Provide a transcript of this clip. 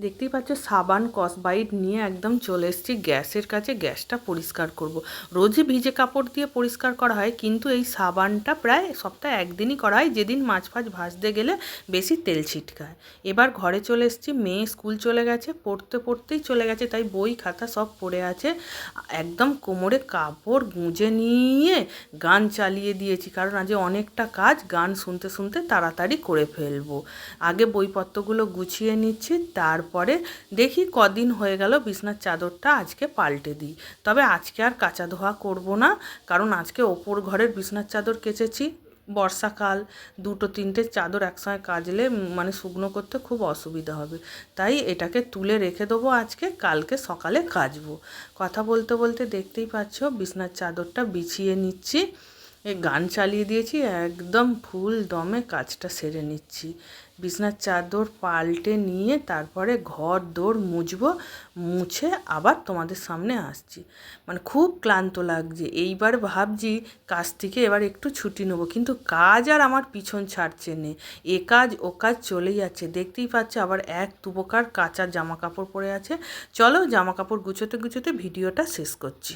দেখতেই পাচ্ছ সাবান স্কচব্রাইট নিয়ে একদম চলে এসেছি গ্যাসের কাছে। গ্যাসটা পরিষ্কার করব। রোজই ভিজে কাপড় দিয়ে পরিষ্কার করা হয়, কিন্তু এই সাবানটা প্রায় সপ্তাহে একদিনই করা হয়, যেদিন মাছ ফাছ ভাজতে গেলে বেশি তেল ছিটকায়। এবার ঘরে চলে এসেছি, মেয়ে স্কুল চলে গেছে, পড়তে পড়তেই চলে গেছে, তাই বই খাতা সব পড়ে আছে। একদম কোমরে কাপড় গুঁজে নিয়ে গান চালিয়ে দিয়েছি, কারণ আজ অনেকটা কাজ, গান শুনতে শুনতে তাড়াতাড়ি করে ফেলবো। আগে বইপত্রগুলো গুছিয়ে নিচ্ছি, তারপরে দেখি কদিন হয়ে গেল বিছনার চাদরটা আজকে পাল্টে দিই। তবে আজকে আর কাচা ধোয়া করব না, কারণ আজকে ওপর ঘরের বিছনার চাদর কেচেছি। বর্ষাকাল, দুটো তিনটে চাদর একসঙ্গে কাচলে মানে শুকনো করতে খুব অসুবিধা হবে, তাই এটাকে তুলে রেখে দেবো, আজকে কালকে সকালে কাচবো। কথা বলতে বলতে দেখতেই পাচ্ছ বিছনার চাদরটা বিছিয়ে নিচ্ছি। এই গান চালিয়ে দিয়েছি, একদম ফুল দমে কাজটা সেরে নিচ্ছি। বিছনার চাদর পাল্টে নিয়ে তারপরে ঘর দোর মুছবো, মুছে আবার তোমাদের সামনে আসছি। মানে খুব ক্লান্ত লাগছে, এইবার ভাবছি কাজ থেকে এবার একটু ছুটি নেবো, কিন্তু কাজ আর আমার পিছন ছাড়ছে না। এ কাজ ও কাজ চলেই যাচ্ছে। দেখতেই পাচ্ছে আবার এক দুবোকার কাঁচা জামা কাপড় পরে আছে। চলো জামা কাপড় গুছোতে গুছোতে ভিডিওটা শেষ করছি।